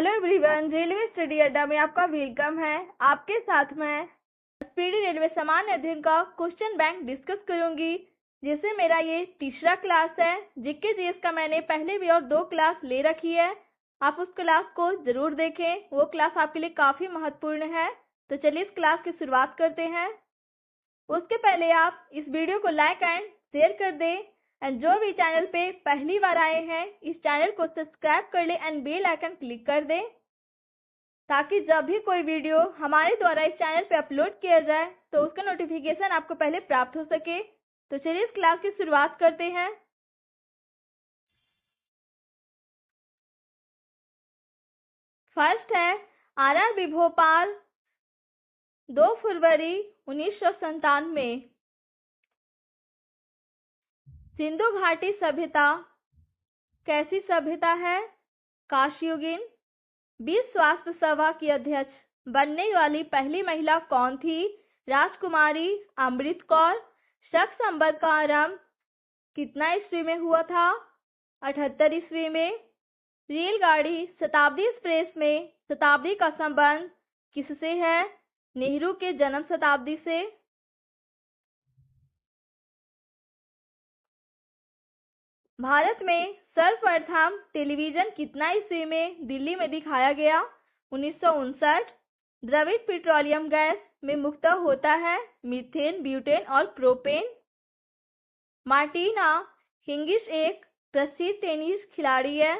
Hello everyone, railway study अड्डा में आपका वेलकम है। आपके साथ मैं स्पीडी रेलवे सामान्य अध्ययन का क्वेश्चन बैंक डिस्कस करूंगी, जिससे मेरा ये तीसरा क्लास है। जीके जीएस का मैंने पहले भी और 2 क्लास ले रखी है। आप उस क्लास को जरूर देखें, वो क्लास आपके लिए काफी महत्वपूर्ण है। तो चलिए इस क्लास की शुरुआत करते हैं। उसके पहले आप इस वीडियो को लाइक एंड शेयर कर दें एंड जो भी चैनल पे पहली बार आए हैं इस चैनल को सब्सक्राइब कर ले एंड बेल आइकन क्लिक कर दें, ताकि जब भी कोई वीडियो हमारे द्वारा इस चैनल पे अपलोड किया जाए तो उसका नोटिफिकेशन आपको पहले प्राप्त हो सके। तो चलिए इस क्लास की शुरुआत करते हैं। फर्स्ट है आरआरबी भोपाल 2 फरवरी 1997। सिंधु घाटी सभ्यता कैसी सभ्यता है? काशयुगीन। विश्व स्वास्थ्य सभा की अध्यक्ष बनने वाली पहली महिला कौन थी? राजकुमारी अमृत कौर। शक संवत का आरंभ कितना ईस्वी में हुआ था? 78 ईस्वी में। रेलगाड़ी शताब्दी एक्सप्रेस में शताब्दी का संबंध किससे है? नेहरू के जन्म शताब्दी से। भारत में सर्वप्रथम टेलीविजन कितना ईस्वी में दिल्ली में दिखाया गया? 1959। द्रवित पेट्रोलियम गैस में मुख्यतः होता है मीथेन, ब्यूटेन और प्रोपेन। मार्टिना हिंगिस एक प्रसिद्ध टेनिस खिलाड़ी है।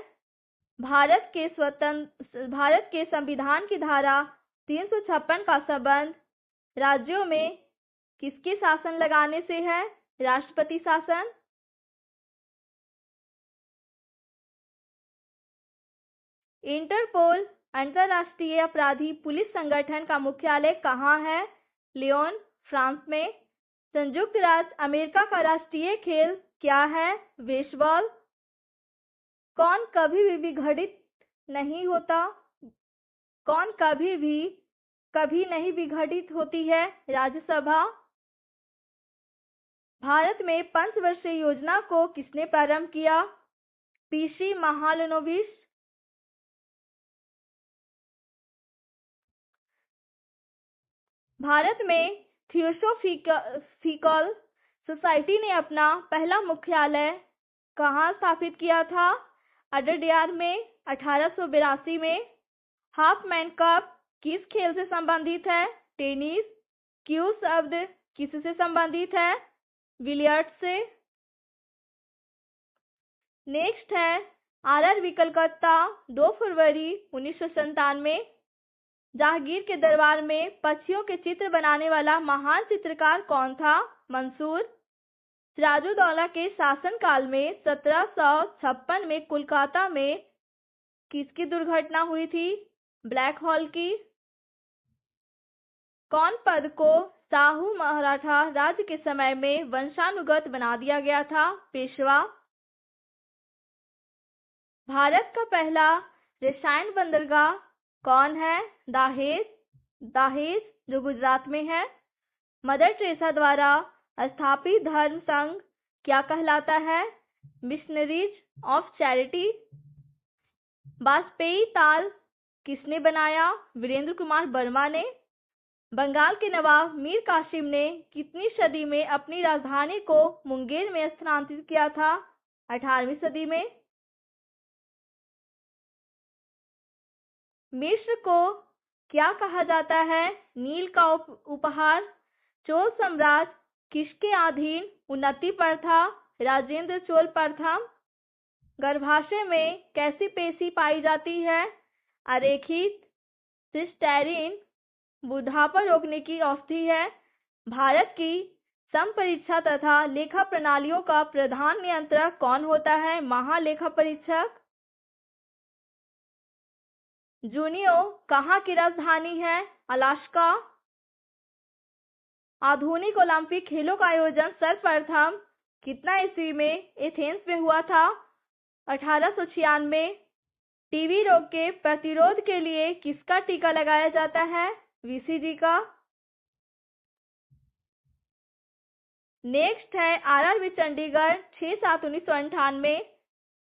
भारत के संविधान की धारा 356 का संबंध राज्यों में किसके शासन लगाने से है? राष्ट्रपति शासन। इंटरपोल अंतर्राष्ट्रीय अपराधी पुलिस संगठन का मुख्यालय कहाँ है? लियोन, फ्रांस में। संयुक्त राज्य अमेरिका का राष्ट्रीय खेल क्या है? बेसबॉल। कौन कभी भी विघटित नहीं होता? कौन कभी नहीं विघटित होती है? राज्यसभा। भारत में पंचवर्षीय योजना को किसने प्रारंभ किया? पीसी महालनोबिस। भारत में थियोसॉफिकल सोसाइटी ने अपना पहला मुख्यालय कहाँ स्थापित किया था? अडयार में। 1882 में। हाफमैन कप किस खेल से संबंधित है? टेनिस। क्यू शब्द किससे संबंधित है? बिलियर्ड्स से। नेक्स्ट है आरआरबी कलकत्ता 2 फरवरी 1997। जहांगीर के दरबार में पक्षियों के चित्र बनाने वाला महान चित्रकार कौन था? मंसूर। सिराजुद्दौला के शासनकाल में 1756 में कोलकाता में किसकी दुर्घटना हुई थी? ब्लैक होल की। कौन पद को शाहू मराठा राज्य के समय में वंशानुगत बना दिया गया था? पेशवा। भारत का पहला रसायन बंदरगाह कौन है? दाहेज जो गुजरात में है। मदर टेरेसा द्वारा स्थापित धर्म संघ क्या कहलाता है? Missionaries of charity. वाजपेयी ताल किसने बनाया? वीरेंद्र कुमार वर्मा ने। बंगाल के नवाब मीर कासिम ने कितनी सदी में अपनी राजधानी को मुंगेर में स्थानांतरित किया था? 18वीं सदी में। मिस्र को क्या कहा जाता है? नील का उपहार। चोल साम्राज्य किसके अधीन उन्नति पर था? राजेंद्र चोल प्रथम। गर्भाशय में कैसी पेशी पाई जाती है? अरेखित। सिस्टेरिन बुढ़ापा रोकने की औषधि है। भारत की संपरीक्षा तथा लेखा प्रणालियों का प्रधान नियंत्रक कौन होता है? महालेखा परीक्षक। जूनियो कहाँ की राजधानी है? अलास्का। आधुनिक ओलंपिक खेलों का आयोजन सर्वप्रथम कितना ईस्वी में एथेंस में हुआ था? 1896। टीबी रोग के प्रतिरोध के लिए किसका टीका लगाया जाता है? बीसीजी का। नेक्स्ट है RRB Chandigarh 6/7/1998।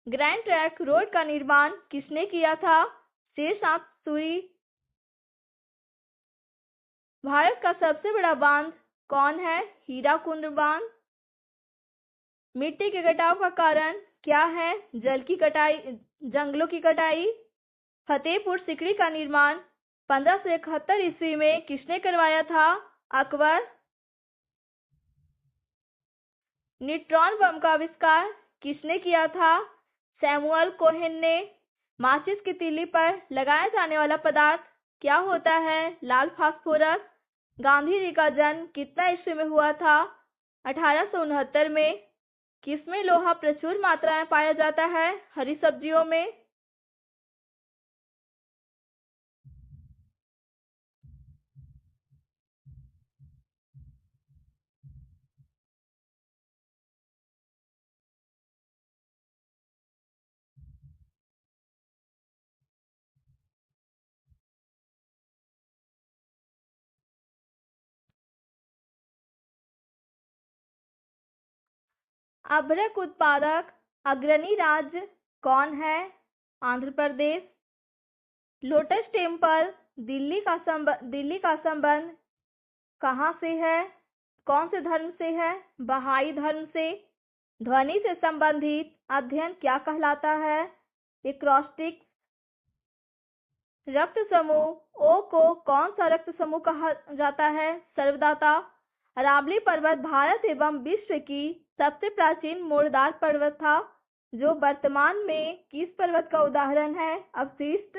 Grand trunk road का निर्माण किसने किया था? शेर सांप सूरी। भारत का सबसे बड़ा बांध कौन है? हीराकुंड बांध। मिट्टी के कटाव का कारण क्या है? जंगलों की कटाई। फतेहपुर सिकरी का निर्माण 1571 ईस्वी में किसने करवाया था? अकबर। न्यूट्रॉन बम का आविष्कार किसने किया था? सैमुअल कोहेन ने। माचिस की तीली पर लगाया जाने वाला पदार्थ क्या होता है? लाल फास्फोरस। गांधी जी का जन्म कितना ईस्वी में हुआ था? 1869 में। किसमें लोहा प्रचुर मात्रा में पाया जाता है? हरी सब्जियों में। अभ्रक उत्पादक अग्रणी राज्य कौन है? आंध्र प्रदेश। लोटस टेम्पल दिल्ली का संबंध कहाँ से है? कौन से धर्म से है? बहाई धर्म से। ध्वनि से संबंधित अध्ययन क्या कहलाता है? एक्रोस्टिक्स। रक्त समूह ओ को कौन सा रक्त समूह कहा जाता है? सर्वदाता। अरावली पर्वत भारत एवं विश्व की सबसे प्राचीन मूलधार पर्वत था, जो वर्तमान में किस पर्वत का उदाहरण है? अवशिष्ट।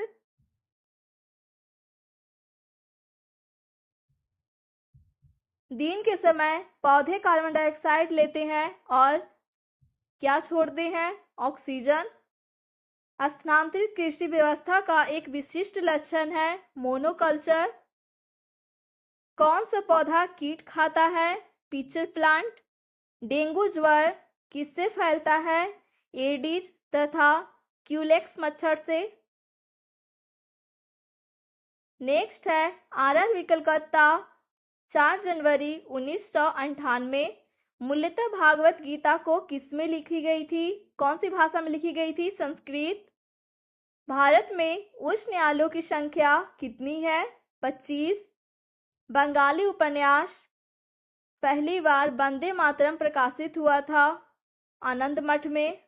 दिन के समय पौधे कार्बन डाइऑक्साइड लेते हैं और क्या छोड़ते हैं? ऑक्सीजन। स्थानांतरित कृषि व्यवस्था का एक विशिष्ट लक्षण है मोनोकल्चर। कौन सा पौधा कीट खाता है? Pitcher plant. डेंगू ज्वर किससे फैलता है? एडिस तथा क्यूलेक्स मच्छर से। नेक्स्ट है आरआरबी कलकत्ता 4 जनवरी 1998। मूलतः भागवत गीता को किसमें लिखी गई थी? कौन सी भाषा में लिखी गई थी? संस्कृत। भारत में उच्च न्यायालयों की संख्या कितनी है? 25। बंगाली उपन्यास पहली बार वंदे मातरम प्रकाशित हुआ था? आनंद मठ में।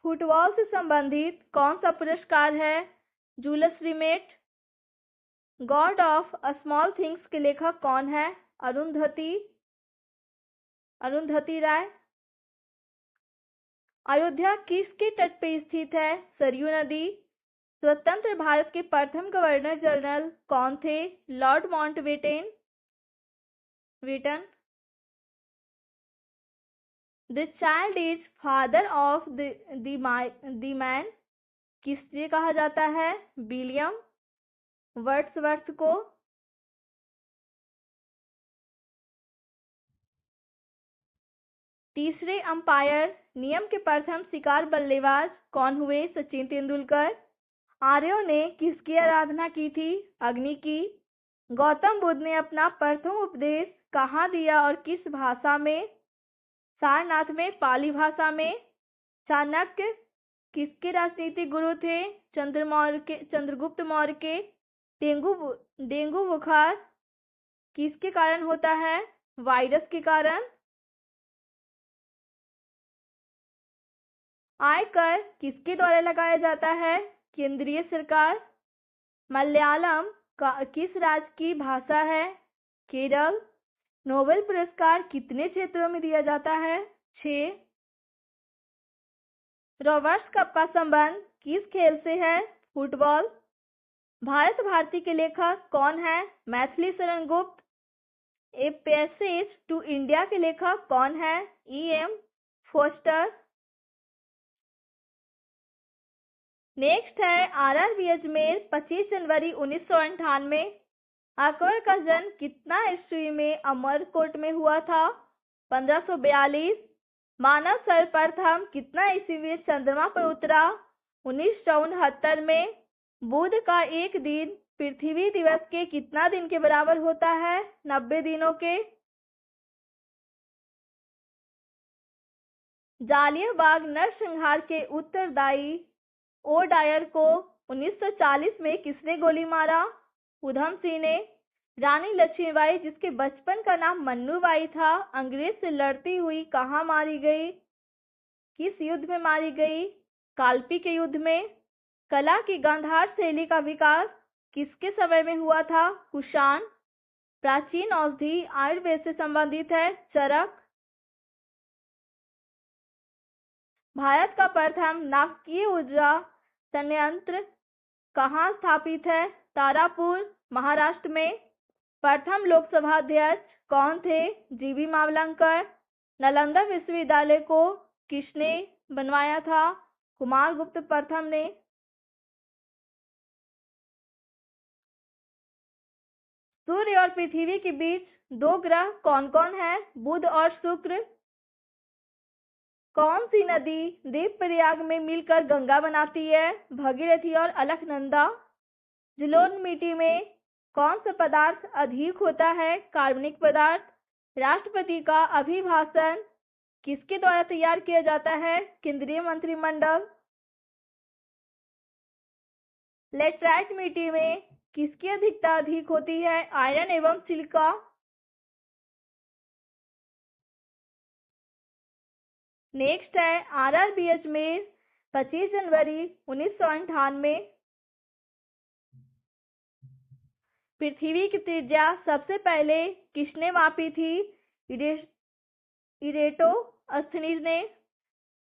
फुटबॉल से संबंधित कौन सा पुरस्कार है? Julius remit. God of small things के लेखक कौन है? अरुंधति राय। अयोध्या किसके तट पर स्थित है? सरयू नदी। स्वतंत्र भारत के प्रथम गवर्नर जनरल कौन थे? Lord Mountbatten. The child is father of the man किससे कहा जाता है? विलियम वर्ड्सवर्थ को। तीसरे अंपायर नियम के प्रथम शिकार बल्लेबाज कौन हुए? सचिन तेंदुलकर। आर्यों ने किसकी आराधना की थी? अग्नि की। गौतम बुद्ध ने अपना प्रथम उपदेश कहाँ दिया और किस भाषा में? सारनाथ में, पाली भाषा में। चाणक्य किसके राजनीतिक गुरु थे? चंद्रगुप्त मौर्य के। डेंगू बुखार किसके कारण होता है? वायरस के कारण। आयकर किसके द्वारा लगाया जाता है? केंद्रीय सरकार। मलयालम किस राज्य की भाषा है? केरल। नोबेल पुरस्कार कितने क्षेत्रों में दिया जाता है? 6। रॉबर्ट्स कप का संबंध किस खेल से है? फुटबॉल। भारत भारती के लेखक कौन है? Maithili Sharan Gupt. A passage to India के लेखक कौन है? E.M. फोस्टर। नेक्स्ट है आरआरबी अजमेर 25 जनवरी 1998। अकबर का जन्म कितना ईस्वी में अमरकोट में हुआ था? 1542। मानव सर्वप्रथम कितना ईस्वी में चंद्रमा पर उतरा? 1969 में। बुध का एक दिन पृथ्वी दिवस के कितना दिन के बराबर होता है? 90 दिनों के। जालियनवाला बाग नरसंहार के उत्तरदायी ओ डायर को 1940 में किसने गोली मारा? उधम सिंह ने। रानी लक्ष्मीबाई, जिसके बचपन का नाम मन्नूबाई था, अंग्रेज से लड़ती हुई कहाँ मारी गई? किस युद्ध में मारी गई? कालपी के युद्ध में। कला की गांधार शैली का विकास किसके समय में हुआ था? कुषाण। प्राचीन औषधि आयुर्वेद से संबंधित है। चरक। भारत का प्रथम नाभिकीय ऊर्जा संयंत्र कहाँ स्थापित है? तारापुर, महाराष्ट्र में। प्रथम लोकसभा अध्यक्ष कौन थे? जीवी मावलंकर। नालंदा विश्वविद्यालय को किसने बनवाया था? कुमारगुप्त प्रथम ने। सूर्य और पृथ्वी के बीच दो ग्रह कौन कौन है? बुध और शुक्र। कौन सी नदी देवप्रयाग में मिलकर गंगा बनाती है? भगीरथी और अलकनंदा। जलोढ़ मिट्टी में कौन सा पदार्थ अधिक होता है? कार्बनिक पदार्थ। राष्ट्रपति का अभिभाषण किसके द्वारा तैयार किया जाता है? केंद्रीय मंत्रिमंडल। लेटराइट मिट्टी में किसकी अधिकता अधिक होती है? आयरन एवं सिलिका। नेक्स्ट है आरआरबीएच में 25 जनवरी 1998 पृथ्वी की त्रिज्या सबसे पहले किसने मापी थी? इरेटोस्थनीज ने।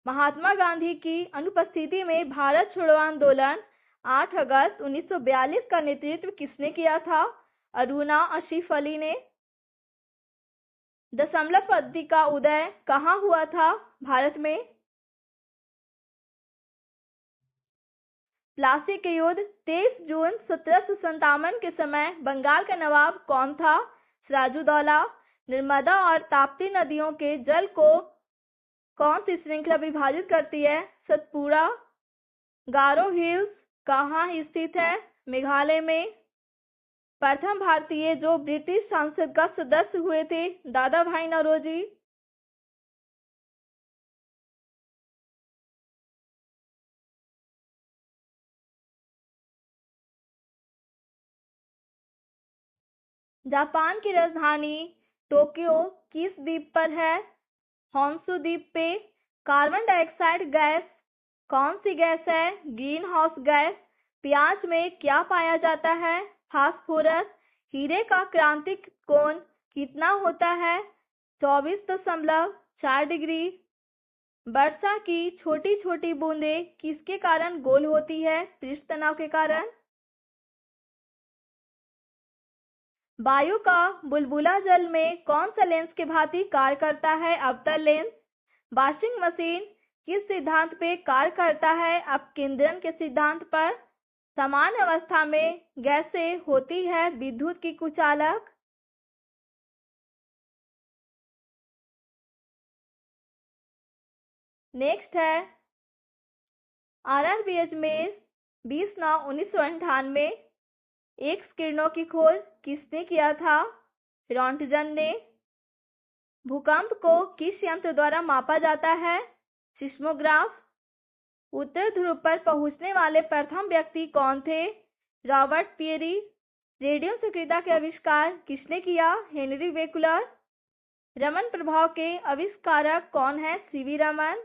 महात्मा गांधी की अनुपस्थिति में भारत छोड़ो आंदोलन 8 अगस्त 1942 का नेतृत्व किसने किया था? अरुणा अशीफ अली ने। दशमलव पद्धति का उदय कहाँ हुआ था? भारत में। प्लासी के युद्ध 23 जून 1757 के समय बंगाल का नवाब कौन था? सिराजुद्दौला। नर्मदा और ताप्ती नदियों के जल को कौन सी श्रृंखला विभाजित करती है? सतपुड़ा। गारो हिल्स कहाँ स्थित है? मेघालय में। प्रथम भारतीय जो ब्रिटिश संसद का सदस्य हुए थे? दादा भाई नौरोजी। जापान की राजधानी टोक्यो किस द्वीप पर है? होन्शु द्वीप पे। कार्बन डाइऑक्साइड गैस कौन सी गैस है? Green house gas. प्याज में क्या पाया जाता है? फास्फोरस। हीरे का क्रांतिक कोण कितना होता है? 24.4 डिग्री। वर्षा की छोटी छोटी बूंदें किसके कारण गोल होती है? पृष्ठ तनाव के कारण। वायु का बुलबुला जल में कौन सा लेंस के भांति कार्य करता है? अवतल लेंस। वॉशिंग मशीन किस सिद्धांत पे कार्य करता है? अपकेंद्रण के सिद्धांत पर। समान अवस्था में गैसें होती है विद्युत की कुचालक। नेक्स्ट है आरआरबीएच में 20/9/1998 एक्स किरणों की खोज किसने किया था? रॉन्टजन ने। भूकंप को किस यंत्र द्वारा मापा जाता है? सिस्मोग्राफ। उत्तर ध्रुव पर पहुंचने वाले प्रथम व्यक्ति कौन थे? Robert Peary. रेडियो सक्रियता के आविष्कार किसने किया? हेनरी बेकुलर। रमन प्रभाव के आविष्कारक कौन है? सीवी रमन।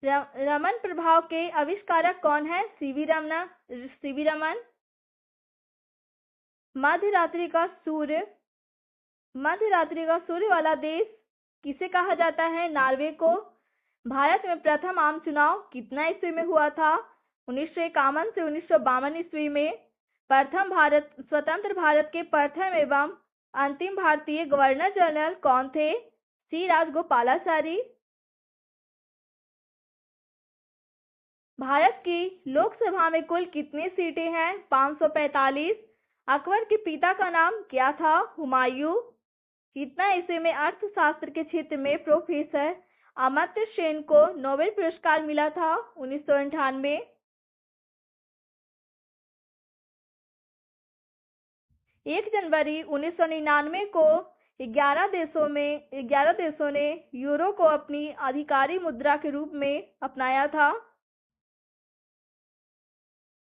रमन प्रभाव के आविष्कारक कौन है? सीवी रमन। मध्य रात्रि का सूर्य वाला देश किसे कहा जाता है? नॉर्वे को। भारत में प्रथम आम चुनाव कितना ईस्वी में हुआ था? 1951 से 1952 ईस्वी में। स्वतंत्र भारत के प्रथम एवं अंतिम भारतीय गवर्नर जनरल कौन थे? सी राजगोपालाचारी। भारत की लोकसभा में कुल कितनी सीटें हैं? 545। अकबर के पिता का नाम क्या था? हुमायूं। कितना ईस्वी में अर्थशास्त्र के क्षेत्र में प्रोफेसर अमर्त्य सेन को नोबेल पुरस्कार मिला था? 1998। 1 जनवरी 1999 को 11 देशों ने यूरो को अपनी आधिकारिक मुद्रा के रूप में अपनाया था।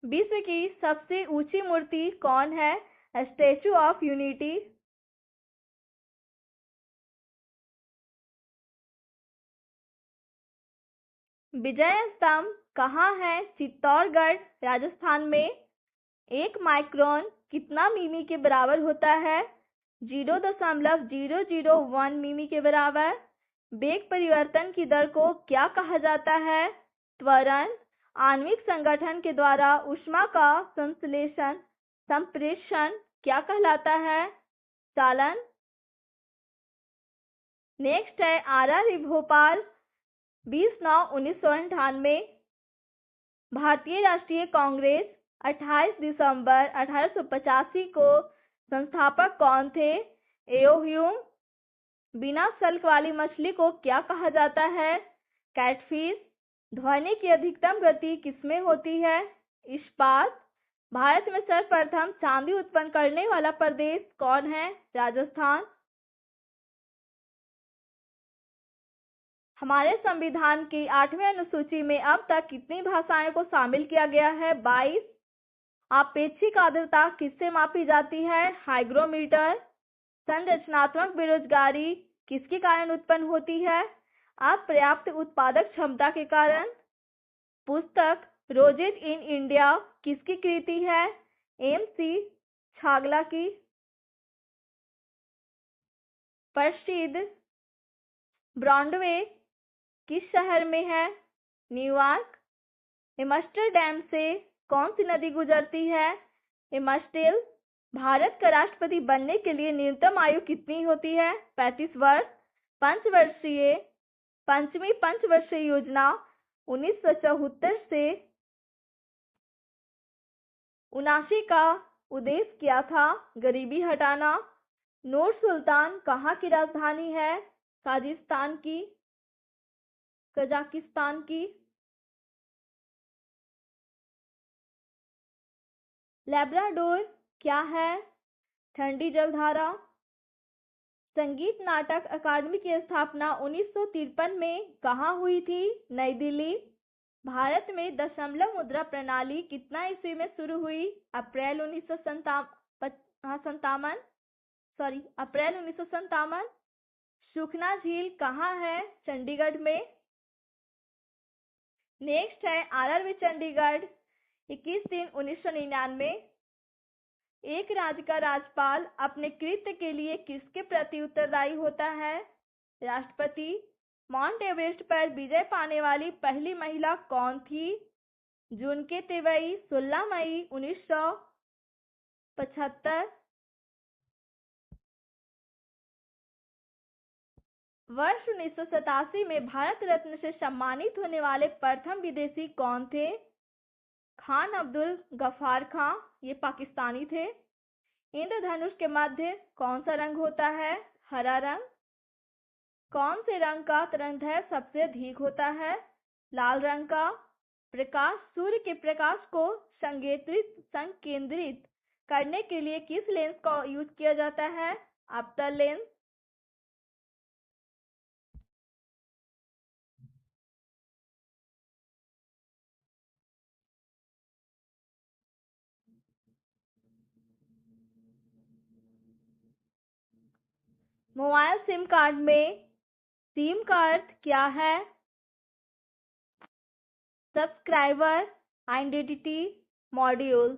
विश्व की सबसे ऊंची मूर्ति कौन है? Statue of unity. विजय स्तंभ कहाँ है? चित्तौड़गढ़, राजस्थान में। 1 माइक्रोन कितना मिमी के बराबर होता है? 0.001 मिमी के बराबर। वेग परिवर्तन की दर को क्या कहा जाता है? त्वरण। आणविक संगठन के द्वारा ऊष्मा का संप्रेषण क्या कहलाता है? चालन। नेक्स्ट है RRB भोपाल 20/9/1998। भारतीय राष्ट्रीय कांग्रेस 28 दिसंबर 1885 को संस्थापक कौन थे? एओ ह्यूम। बिना सल्क वाली मछली को क्या कहा जाता है? कैटफिश। ध्वनि की अधिकतम गति किसमें होती है? इस्पात। भारत में सर्वप्रथम चांदी उत्पन्न करने वाला प्रदेश कौन है? राजस्थान। हमारे संविधान की 8वीं अनुसूची में अब तक कितनी भाषाएं को शामिल किया गया है? 22। आपेक्षिक आर्द्रता किससे मापी जाती है? हाइग्रोमीटर। संरचनात्मक बेरोजगारी किसके कारण उत्पन्न होती है? अपर्याप्त उत्पादक क्षमता के कारण। पुस्तक रोजेज इन इंडिया किसकी कृति है? MC छागला की। प्रसिद्ध ब्रॉडवे किस शहर में है? न्यूयॉर्क। एम्स्टर्डम से कौन सी नदी गुजरती है? एम्स्टेल। भारत का राष्ट्रपति बनने के लिए न्यूनतम आयु कितनी होती है? 35 वर्ष। पंचमी पंचवर्षीय योजना 1974 से 79 का उद्देश्य क्या था? गरीबी हटाना। नूर सुल्तान कहाँ की राजधानी है? कजाकिस्तान की। लैब्राडोर क्या है? ठंडी जलधारा। संगीत नाटक अकादमी की स्थापना 1953 में कहाँ हुई थी? नई दिल्ली। भारत में दशमलव मुद्रा प्रणाली कितना ईस्वी में शुरू हुई? अप्रैल 1957। सुखना झील कहाँ है? चंडीगढ़ में। नेक्स्ट है RRB चंडीगढ़ 21/3/1999। एक राज्य का राज्यपाल अपने कृत्य के लिए किसके प्रति उत्तरदायी होता है? राष्ट्रपति। माउंट एवरेस्ट पर विजय पाने वाली पहली महिला कौन थी? जुनके तिवारी 16 मई 1975। वर्ष 1987 में भारत रत्न से सम्मानित होने वाले प्रथम विदेशी कौन थे? खान अब्दुल गफ्फार खां, ये पाकिस्तानी थे। इंद्रधनुष के मध्य कौन सा रंग होता है? हरा रंग। कौन से रंग का तरंगदैर्घ्य सबसे अधिक होता है? लाल रंग का। प्रकाश सूर्य के प्रकाश को संकेंद्रित करने के लिए किस लेंस का यूज किया जाता है? अवतल लेंस। मोबाइल सिम कार्ड में सिम का अर्थ क्या है? Subscriber identity module.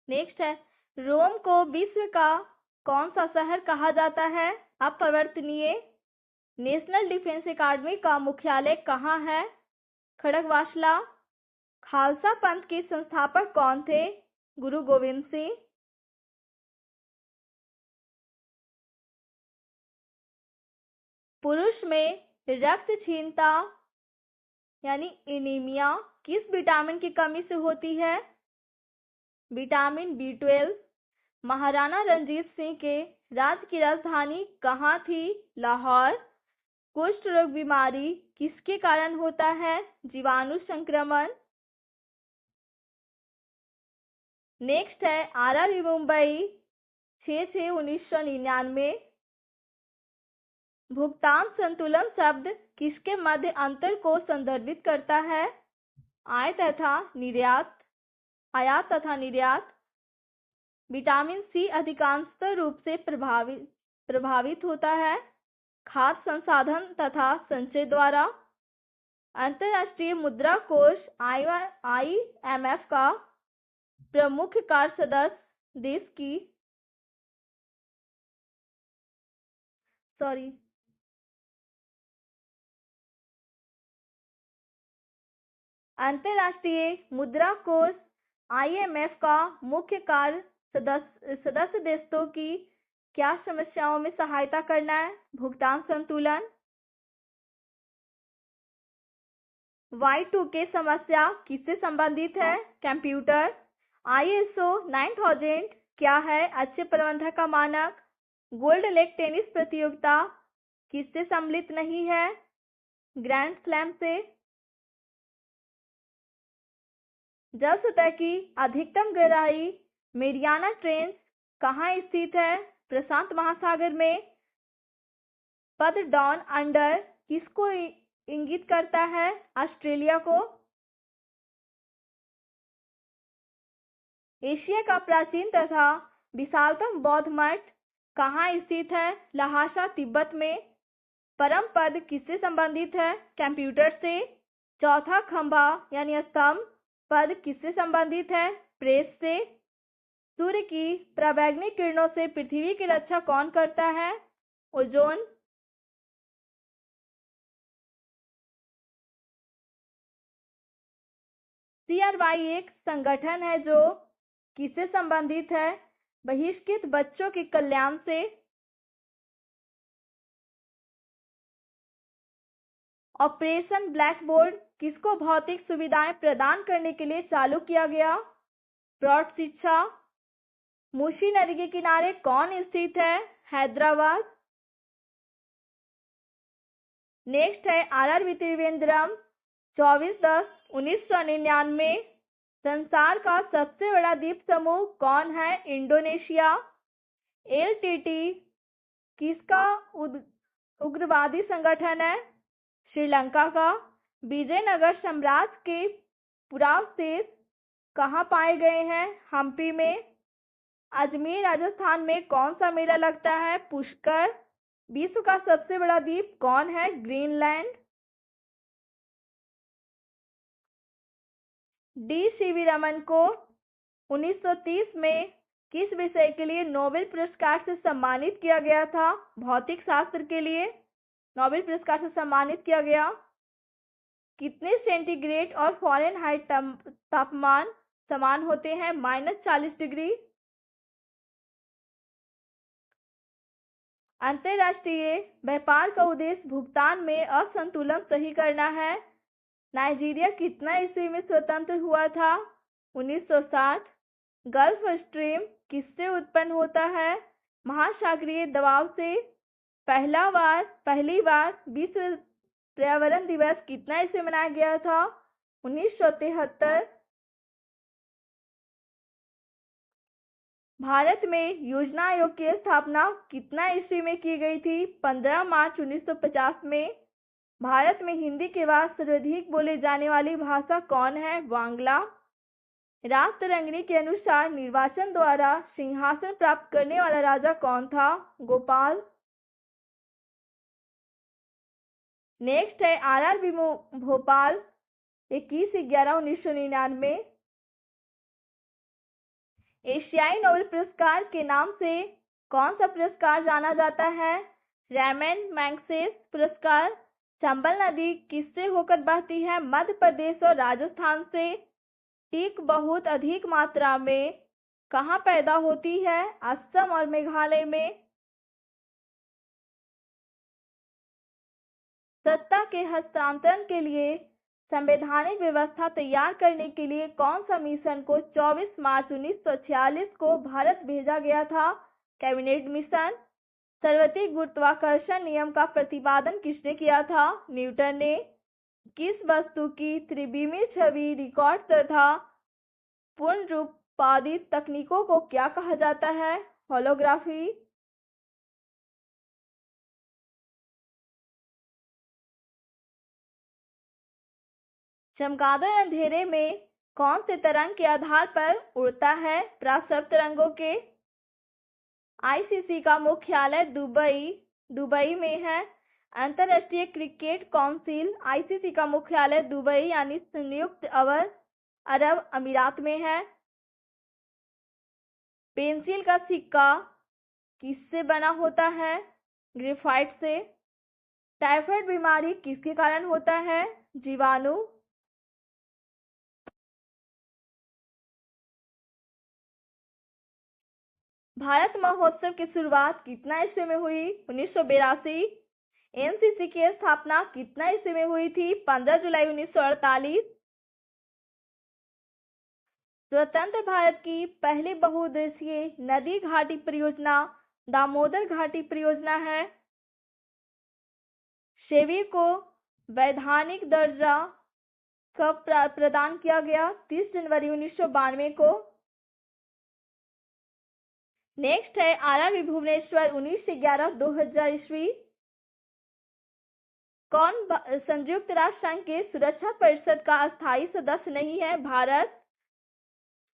नेक्स्ट है रोम को विश्व का कौन सा शहर कहा जाता है? अपरिवर्तनीय। नेशनल डिफेंस अकादमी का मुख्यालय कहाँ है? खड़गवासला। खालसा पंथ के संस्थापक कौन थे? गुरु गोविंद सिंह। पुरुष में रक्तहीनता यानी एनीमिया किस विटामिन की कमी से होती है? Vitamin B12। महाराणा रंजीत सिंह के राज्य की राजधानी कहाँ थी? लाहौर। कुष्ठ रोग बीमारी किसके कारण होता है? जीवाणु संक्रमण। नेक्स्ट है RRB मुंबई 6/6/1999। भुगतान संतुलन शब्द किसके मध्य अंतर को संदर्भित करता है? आयात तथा निर्यात। विटामिन सी अधिकांशतः रूप से प्रभावित होता है खाद्य संसाधन तथा संचय द्वारा। अंतर्राष्ट्रीय मुद्रा कोष IMF का प्रमुख कार्य सदस्य देश की अंतर्राष्ट्रीय मुद्रा कोष IMF का मुख्य कार्य सदस्य देशों की क्या समस्याओं में सहायता करना है? भुगतान संतुलन। Y2K समस्या किससे संबंधित है? कंप्यूटर। ISO 9000 क्या है? अच्छे प्रबंधन का मानक। गोल्ड लेग टेनिस प्रतियोगिता किससे सम्मिलित नहीं है? ग्रैंड स्लैम से। जल सतह की अधिकतम गहराई मेरियाना ट्रेंच कहाँ स्थित है? प्रशांत महासागर में। पद डाउन अंडर किसको इंगित करता है? ऑस्ट्रेलिया को। एशिया का प्राचीन तथा विशालतम बौद्ध मठ कहाँ स्थित है? लहासा तिब्बत में। परम पद किससे संबंधित है? कंप्यूटर से। चौथा खंभा यानी स्तंभ पद किससे संबंधित है? प्रेस से। सूर्य की पराबैंगनी किरणों से पृथ्वी की रक्षा कौन करता है? ओजोन। CRY एक संगठन है जो किससे संबंधित है? बहिष्कृत बच्चों के कल्याण से। ऑपरेशन ब्लैकबोर्ड किसको भौतिक सुविधाएं प्रदान करने के लिए चालू किया गया? प्रौढ़ शिक्षा। मूसी नदी के किनारे कौन स्थित है? हैदराबाद। नेक्स्ट है RRB त्रिवेंद्रम 24/10/1999। संसार का सबसे बड़ा द्वीप समूह कौन है? इंडोनेशिया। LTT किसका उग्रवादी संगठन है? श्रीलंका का। विजयनगर साम्राज्य के पुरावशेष कहाँ पाए गए हैं? हम्पी में। अजमेर राजस्थान में कौन सा मेला लगता है? पुष्कर। विश्व का सबसे बड़ा द्वीप कौन है? ग्रीनलैंड। CV रमन को 1930 में किस विषय के लिए नोबेल पुरस्कार से सम्मानित किया गया था? भौतिक शास्त्र के लिए नोबेल पुरस्कार से सम्मानित किया गया। कितने सेंटीग्रेड और फ़ारेनहाइट तापमान समान होते हैं? -40 डिग्री। अंतर्राष्ट्रीय व्यापार का उद्देश्य भुगतान में असंतुलन सही करना है। नाइजीरिया कितना ईस्वी में स्वतंत्र हुआ था? 1960। गल्फ स्ट्रीम किससे उत्पन्न होता है? महासागरीय दबाव से। पहली बार विश्व पर्यावरण दिवस कितना ईस्वी मनाया गया था? 1973। भारत में योजना आयोग की स्थापना कितना ईस्वी में की गई थी? 15 मार्च 1950 में। भारत में हिंदी के बाद सर्वाधिक बोले जाने वाली भाषा कौन है? बांग्ला। राजतरंगिणी के अनुसार निर्वाचन द्वारा सिंहासन प्राप्त करने वाला राजा कौन था? गोपाल। नेक्स्ट है RRB भोपाल 21/11/1999। एशियाई नोबेल पुरस्कार के नाम से कौन सा पुरस्कार जाना जाता है? रैमन मैग्सेसे पुरस्कार। चंबल नदी किससे होकर बहती है? मध्य प्रदेश और राजस्थान से। टीक बहुत अधिक मात्रा में कहाँ पैदा होती है? असम और मेघालय में। सत्ता के हस्तांतरण के लिए संवैधानिक व्यवस्था तैयार करने के लिए कौन सा मिशन को 24 मार्च 1946 को भारत भेजा गया था? Cabinet mission. सर्वत्र गुरुत्वाकर्षण नियम का प्रतिपादन किसने किया था? न्यूटन ने। किस वस्तु की त्रिविमीय छवि रिकॉर्ड तथा पूर्ण रूपांतरित तकनीकों को क्या कहा जाता है? होलोग्राफी। चमगादड़ अंधेरे में कौन से तरंग के आधार पर उड़ता है? प्रसव तरंगों के। आईसीसी का मुख्यालय दुबई में है। अंतर्राष्ट्रीय क्रिकेट काउंसिल आईसीसी का मुख्यालय दुबई यानी संयुक्त अरब अमीरात में है। पेंसिल का सिक्का किससे बना होता है? ग्रेफाइट से। टाइफाइड बीमारी किसके कारण होता है? जीवाणु। भारत महोत्सव की शुरुआत कितना ईस्वी में हुई? 1982। एनसीसी की स्थापना कितना ईस्वी में हुई थी? 15 जुलाई 1948। स्वतंत्र भारत की पहली बहुउद्देशीय नदी घाटी परियोजना दामोदर घाटी परियोजना है। शेवी को वैधानिक दर्जा कब प्रदान किया गया? 30 जनवरी 1992 को। नेक्स्ट है आरआरबी भुवनेश्वर 19 से 11 2000 ईस्वी। कौन संयुक्त राष्ट्र संघ के सुरक्षा परिषद का अस्थायी सदस्य नहीं है? भारत।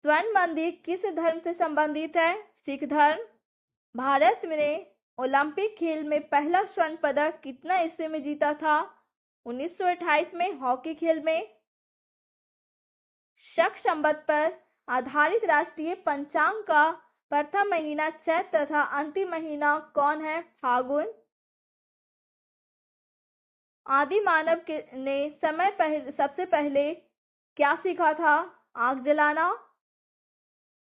स्वर्ण मंदिर किस धर्म से संबंधित है? सिख धर्म। भारत ने ओलंपिक खेल में पहला स्वर्ण पदक कितना ईस्वी में जीता था? 1928 में हॉकी खेल में। शक संवत पर आधारित राष्ट्रीय पंचांग का प्रथम महीना चैत्र तथा अंतिम महीना कौन है? फागुन। आदि मानव ने सबसे पहले क्या सीखा था? आग जलाना।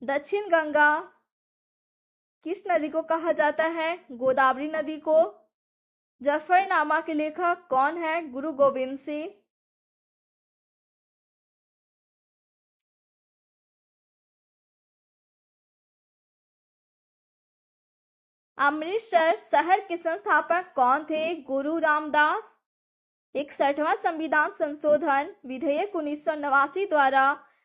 दक्षिण गंगा किस नदी को कहा जाता है? गोदावरी नदी को। जफरनामा के लेखक कौन है? गुरु गोविंद सिंह। अमृतसर शहर के संस्थापक कौन थे? गुरु रामदास। 61वां संविधान संशोधन विधेयक 1989 द्वारा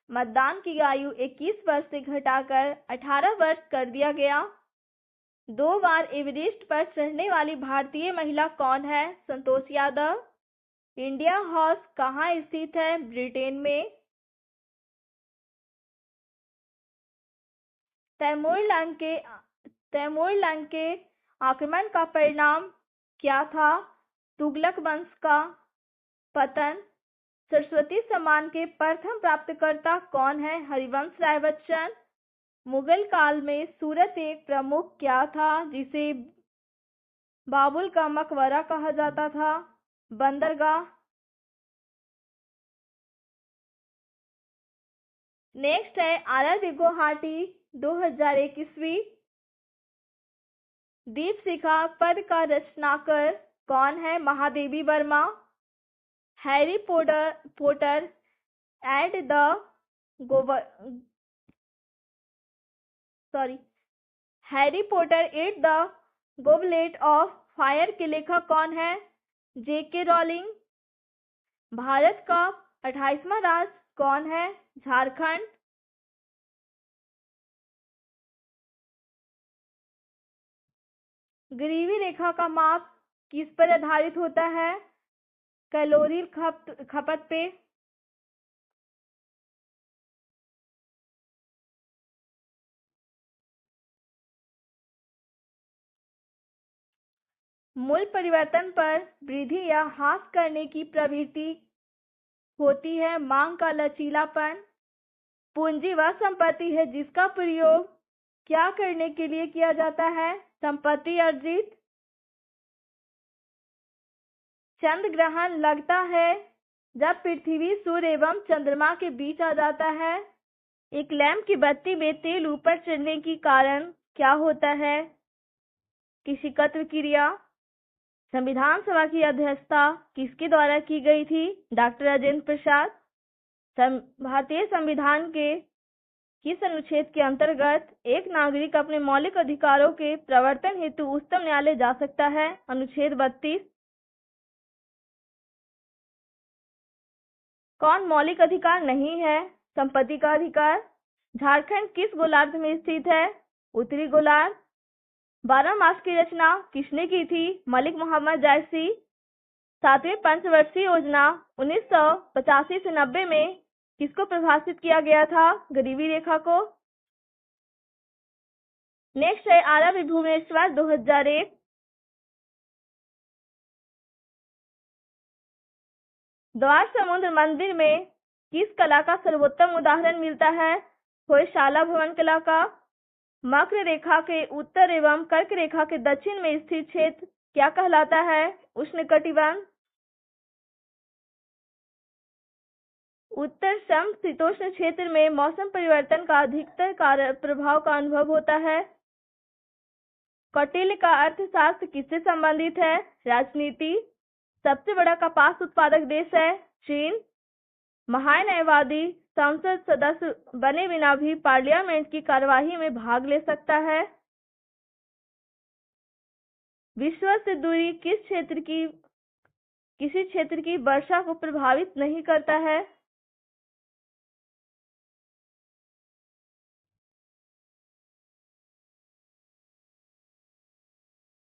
मतदान की आयु 21 वर्ष से घटाकर 18 वर्ष कर दिया गया। 2 बार एवरेस्ट पर चढ़ने वाली भारतीय महिला कौन है? संतोष यादव। इंडिया हाउस कहाँ स्थित है? ब्रिटेन में। तैमूरलंग के आक्रमण का परिणाम क्या था? तुगलक वंश का पतन। सरस्वती सम्मान के प्रथम प्राप्तकर्ता कौन है? हरिवंश राय बच्चन। मुगल काल में सूरत एक प्रमुख क्या था जिसे बाबुल का मकबरा कहा जाता था? बंदरगाह। नेक्स्ट है आरआरबी गुवाहाटी 2001 ईस्वी। दीपशिखा पद का रचनाकार कौन है? Mahadevi Varma. Harry Potter and Harry Potter at the Goblet of Fire के लेखक कौन है? जेके रॉलिंग। भारत का 28वां राज्य कौन है? झारखंड। गरीबी रेखा का माप किस पर आधारित होता है? कैलोरी खपत पे। मूल्य परिवर्तन पर वृद्धि या ह्रास करने की प्रवृत्ति होती है। मांग का लचीलापन। पूंजी वह संपत्ति है जिसका प्रयोग क्या करने के लिए किया जाता है? संपत्ति अर्जित। चंद्र ग्रहण लगता है जब पृथ्वी सूर्य एवं चंद्रमा के बीच आ जाता है। एक लैंप की बत्ती में तेल ऊपर चढ़ने के कारण क्या होता है? किसिकत्व क्रिया। संविधान सभा की अध्यक्षता किसके द्वारा की गई थी? डॉक्टर राजेंद्र प्रसाद। भारतीय संविधान के किस अनुच्छेद के अंतर्गत एक नागरिक अपने मौलिक अधिकारों के प्रवर्तन हेतु उच्चतम न्यायालय जा सकता है? अनुच्छेद 32। कौन मौलिक अधिकार नहीं है? संपत्ति का अधिकार। झारखंड किस गोलार्ध में स्थित है? उत्तरी गोलार्ध। 12 मास की रचना किसने की थी? मलिक मोहम्मद जायसी। 7वीं पंचवर्षीय योजना 1985 से 90 में किसको परिभाषित किया गया था? गरीबी रेखा को। नेक्स्ट है आरव भुवनेश्वर 2001। द्वार समुद्र मंदिर में किस कला का सर्वोत्तम उदाहरण मिलता है? होयशाला भवन कला का। मकर रेखा के उत्तर एवं कर्क रेखा के दक्षिण में स्थित क्षेत्र क्या कहलाता है? उष्णकटिबंध। उत्तर समशीतोष्ण क्षेत्र में मौसम परिवर्तन का अधिकतर प्रभाव का अनुभव होता है। कौटिल्य का अर्थशास्त्र किससे संबंधित है? राजनीति। सबसे बड़ा कपास उत्पादक देश है चीन। महान्यायवादी संसद सदस्य बने बिना भी पार्लियामेंट की कार्यवाही में भाग ले सकता है। विश्व से दूरी किसी क्षेत्र की वर्षा को प्रभावित नहीं करता है?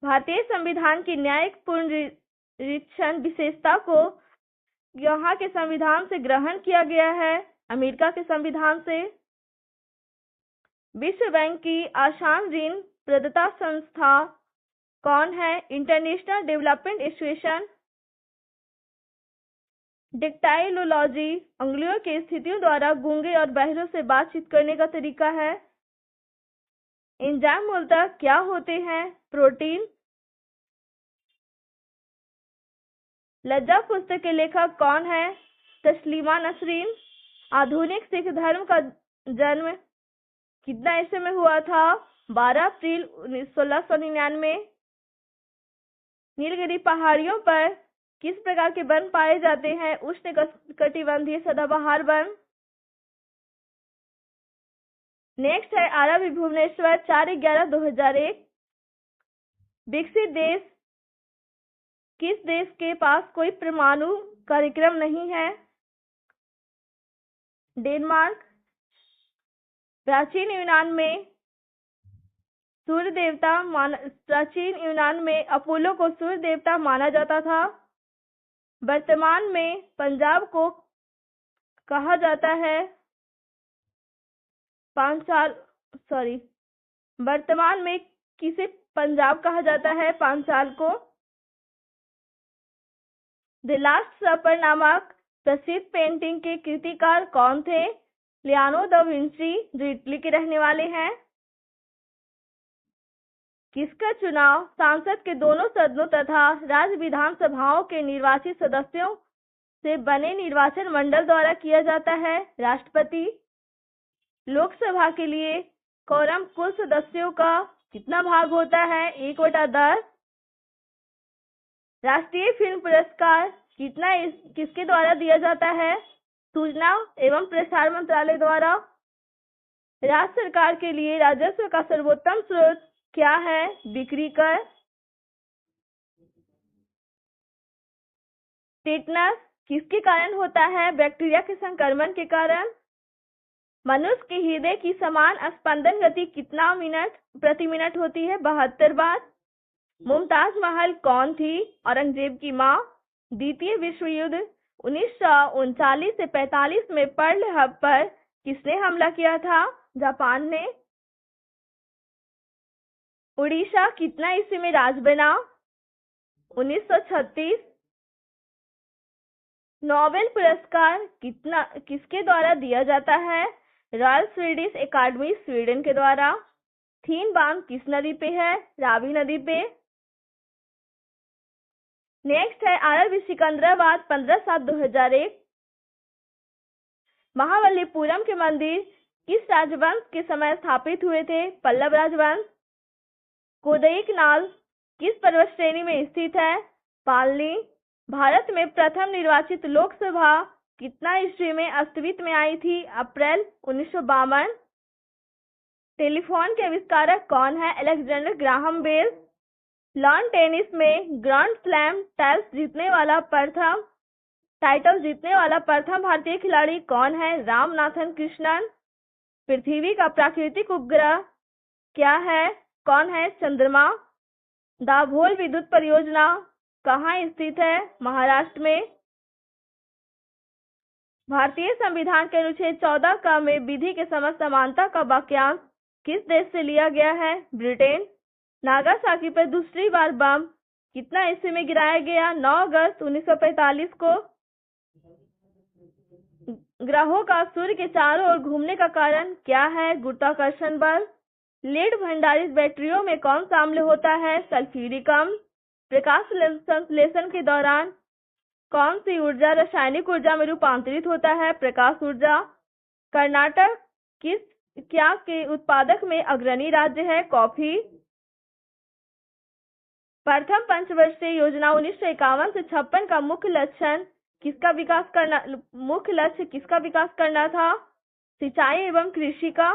भारतीय संविधान की न्यायिक पुनरीक्षण विशेषता को यहाँ के संविधान से ग्रहण किया गया है, अमेरिका के संविधान से। विश्व बैंक की आसान ऋण प्रदाता संस्था कौन है? International development association. डिक्टाइलोलॉजी अंगुलियों की स्थितियों द्वारा गूंगे और बहरों से बातचीत करने का तरीका है। एंजाइम मूलतः क्या होते हैं? प्रोटीन। लज्जा पुस्तक के लेखक कौन है? तस्लीमा नसरीन। आधुनिक सिख धर्म का जन्म कितना ईस्वी में हुआ था? 12 अप्रैल 1699। नीलगिरी पहाड़ियों पर किस प्रकार के वन पाए जाते हैं? उष्णकटिबंधीय सदाबहार वन। नेक्स्ट है आरव भुवनेश्वर 4/11/2001। विकसित देश किस देश के पास कोई परमाणु कार्यक्रम नहीं है? डेनमार्क। प्राचीन यूनान में अपोलो को सूर्य देवता माना जाता था। वर्तमान में पंजाब को कहा जाता है वर्तमान में किसे पंजाब कहा जाता है? पांचाल को। द लास्ट सपर नामक प्रसिद्ध पेंटिंग के कृतिकार कौन थे? लियोनार्डो दा विंची, जो इटली के रहने वाले हैं। किसका चुनाव संसद के दोनों सदनों तथा राज्य विधानसभाओं के निर्वाचित सदस्यों से बने निर्वाचन मंडल द्वारा किया जाता है? राष्ट्रपति। लोकसभा के लिए कोरम कुल सदस्यों का कितना भाग होता है? 1/10। राष्ट्रीय फिल्म पुरस्कार किसके द्वारा दिया जाता है? सूचना एवं प्रसारण मंत्रालय द्वारा। राज्य सरकार के लिए राजस्व का सर्वोत्तम स्रोत क्या है? बिक्री कर। टेटनस किसके कारण होता है? बैक्टीरिया के संक्रमण के कारण। मनुष्य के हृदय की समान स्पंदन गति कितना प्रति मिनट होती है? 72 बार। मुमताज महल कौन थी? औरंगजेब की मां। द्वितीय विश्व युद्ध 1939 से 45 में पर्ल हब पर किसने हमला किया था? जापान ने। उड़ीसा कितना ईस्वी में राज्य बना? 1936। नोबेल पुरस्कार किसके द्वारा दिया जाता है? रॉयल स्वीडिश एकेडमी स्वीडन के द्वारा। थीन बांध किस नदी पे है? रावी नदी पे। नेक्स्ट है आरव सिकंदराबाद 15/7/2001। महाबलीपुरम के मंदिर किस राजवंश के समय स्थापित हुए थे? पल्लव राजवंश। कोडईकनाल किस पर्वत श्रेणी में स्थित है? पालनी। भारत में प्रथम निर्वाचित लोकसभा कितना ईस्वी में अस्तित्व में आई थी? अप्रैल 1952। टेलीफोन के आविष्कारक कौन है? Alexander Graham Bell. Lawn tennis में ग्रैंड स्लैम टाइटल जीतने वाला प्रथम भारतीय खिलाड़ी कौन है? रामनाथन कृष्णन। पृथ्वी का प्राकृतिक उपग्रह क्या है? कौन है चंद्रमा? दाभोल विद्युत परियोजना कहाँ स्थित है? महाराष्ट्र में। भारतीय संविधान के अनुच्छेद 14 का में विधि के समस्त समानता का वाक्यांश किस देश से लिया गया है? ब्रिटेन। नागासाकी पर दूसरी बार बम कितना ईस्वी में गिराया गया? 9 अगस्त 1945 को। ग्रहों का सूर्य के चारों ओर घूमने का कारण क्या है? गुरुत्वाकर्षण बल। लीड भंडारित बैटरियों में कौन सा अम्ल होता है? सल्फ्यूरिक अम्ल। प्रकाश संश्लेषण के दौरान कौन सी ऊर्जा रासायनिक ऊर्जा में रूपांतरित होता है? प्रकाश ऊर्जा। कर्नाटक क्या के उत्पादक में अग्रणी राज्य है? कॉफी। प्रथम पंचवर्षीय योजना 1951 से 56 का मुख्य लक्ष्य किसका विकास करना था? सिंचाई एवं कृषि का।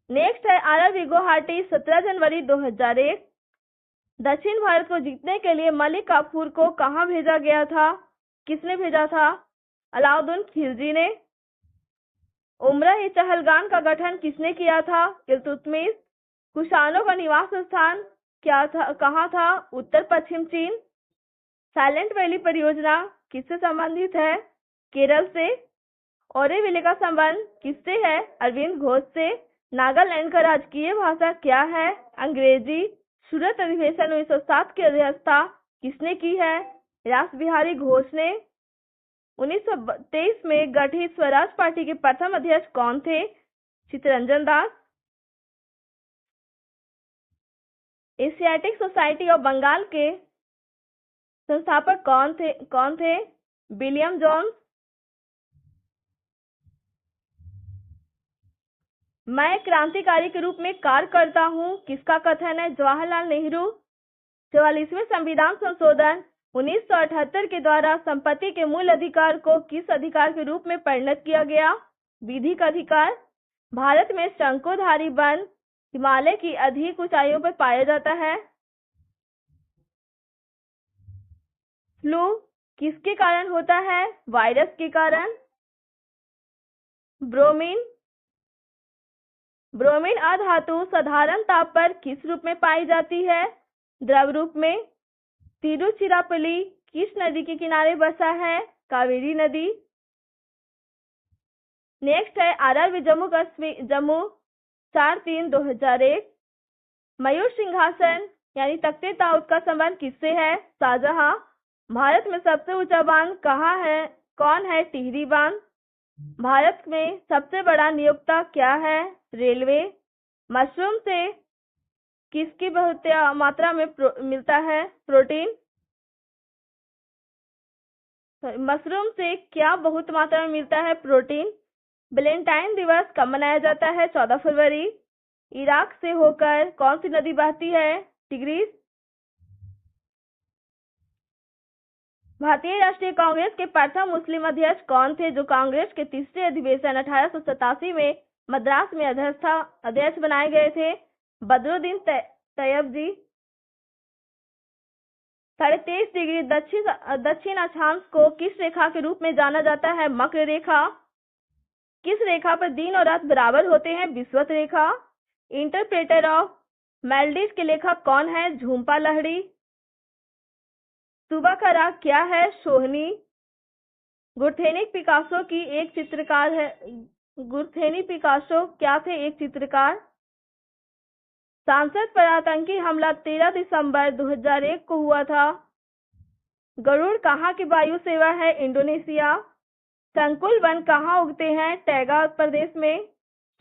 नेक्स्ट है आरआरबी गुवाहाटी 17 जनवरी 2001। दक्षिण भारत को जीतने के लिए मलिक काफूर को कहां भेजा गया था? किसने भेजा था? अलाउद्दीन खिलजी ने। उमरा-ए चहलगान का गठन किसने किया था? इल्तुतमिश। कुषाणों का निवास स्थान कहाँ था? उत्तर पश्चिम चीन। साइलेंट वैली परियोजना किससे संबंधित है? केरल से। ओरेविले का संबंध किससे है? अरविंद घोष से। नागालैंड का राजकीय भाषा क्या है? अंग्रेजी। सूरत अधिवेशन 1907 की अध्यक्षता किसने की है? रास बिहारी घोष ने। 1923 में गठित स्वराज पार्टी के प्रथम अध्यक्ष कौन थे? Chittaranjan Das. Asiatic Society of Bengal के संस्थापक कौन थे? William Jones. मैं क्रांतिकारी के रूप में कार्य करता हूं किसका कथन है? जवाहरलाल नेहरू। 44वें संविधान संशोधन 1978 के द्वारा संपत्ति के मूल अधिकार को किस अधिकार के रूप में परिणत किया गया? विधिक अधिकार। भारत में शंकुधारी वन हिमालय की अधिक ऊंचाइयों पर पाया जाता है। फ्लू किसके कारण होता है? वायरस के कारण। ब्रोमीन अधातु साधारण ताप पर किस रूप में पाई जाती है? द्रव रूप में। तिरुचिरापल्ली किस नदी के किनारे बसा है? कावेरी नदी। नेक्स्ट है आरआरबी जम्मू 4/3/2001। मयूर सिंहासन यानी तख्ते ताऊद का संबंध किससे है? शाहजहां। भारत में सबसे ऊंचा बांध कहाँ है? कौन है? टिहरी बांध। भारत में सबसे बड़ा नियोक्ता क्या है? रेलवे। मशरूम से किसकी बहुत मात्रा में मिलता है? प्रोटीन। मशरूम से क्या बहुत मात्रा में मिलता है? प्रोटीन। वैलेंटाइन दिवस कब मनाया जाता है? 14 फरवरी। इराक से होकर कौन सी नदी बहती है? टिग्रिस। भारतीय राष्ट्रीय कांग्रेस के प्रथम मुस्लिम अध्यक्ष कौन थे जो कांग्रेस के तीसरे अधिवेशन 1887 में मद्रास में अध्यक्ष बनाए गए थे? बदरुद्दीन तैयब जी। 23.5 डिग्री दक्षिण अक्षांश को किस रेखा के रूप में जाना जाता है? मकर रेखा। किस रेखा पर दिन और रात बराबर होते हैं? विषुवत रेखा। इंटरप्रेटर ऑफ मेलडीज के लेखक कौन है? झूंपा लाहिड़ी। सुबह का राग क्या है? सोहनी। गुरथेनी पिकासो क्या थे? एक चित्रकार। संसद पर आतंकी हमला 13 दिसंबर 2001 को हुआ था। गरुड़ कहाँ की वायु सेवा है? इंडोनेशिया। संकुल वन कहाँ उगते हैं? टैगा प्रदेश में।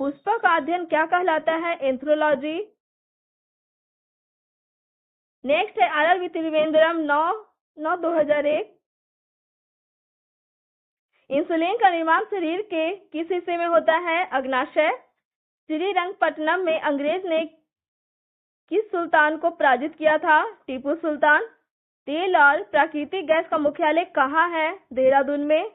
पुष्पों का अध्ययन क्या कहलाता है? एंथ्रोलॉजी। नेक्स्ट है आरआरबी त्रिवेंद्रम 9/2001। इंसुलिन का निर्माण शरीर के किस हिस्से में होता है? अग्नाशय। श्रीरंगपट्टनम में अंग्रेज ने किस सुल्तान को पराजित किया था? टीपू सुल्तान। तेल और प्राकृतिक गैस का मुख्यालय कहाँ है? देहरादून में।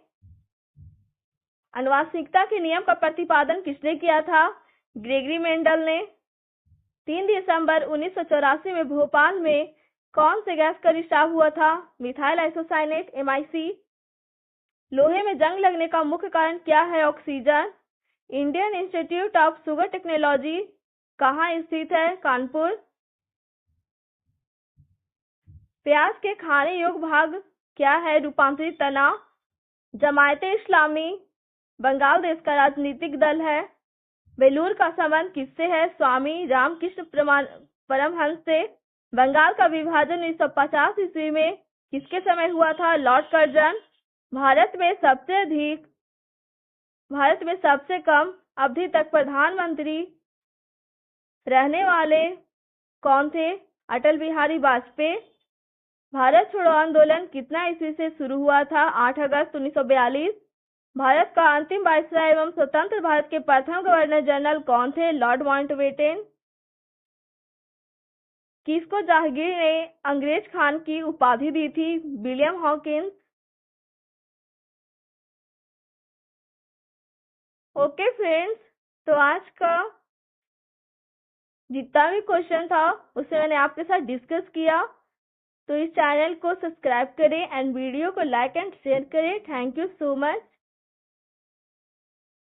आनुवंशिकता के नियम का प्रतिपादन किसने किया था? ग्रेगरी मेंडल ने। 3 दिसंबर 1984 में भोपाल में कौन से गैस का रिसाव हुआ था? Methyl isocyanate MIC। लोहे में जंग लगने का मुख्य कारण क्या है? Oxygen. Indian institute of sugar technology कहाँ स्थित है? कानपुर। प्याज के खाने योग्य भाग क्या है? रूपांतरित तना। जमायते इस्लामी बंगाल देश का राजनीतिक दल है। बेलूर का संबंध किससे है? स्वामी रामकृष्ण परमहंस से। बंगाल का विभाजन 1950 ईस्वी में किसके समय हुआ था? Lord Curzon. भारत में सबसे कम अवधि तक प्रधानमंत्री रहने वाले कौन थे? अटल बिहारी वाजपेयी। भारत छोड़ो आंदोलन कितना ईस्वी से शुरू हुआ था? 8 अगस्त 1942। भारत का अंतिम वायसराय एवं स्वतंत्र भारत के प्रथम गवर्नर जनरल कौन थे? Lord Mountbatten. किसको जहांगीर ने अंग्रेज खान की उपाधि दी थी? William Hawkins. ओके फ्रेंड्स, तो आज का जितना भी क्वेश्चन था उसे मैंने आपके साथ डिस्कस किया। तो इस चैनल को सब्सक्राइब करें एंड वीडियो को लाइक एंड शेयर करें। Thank you so much.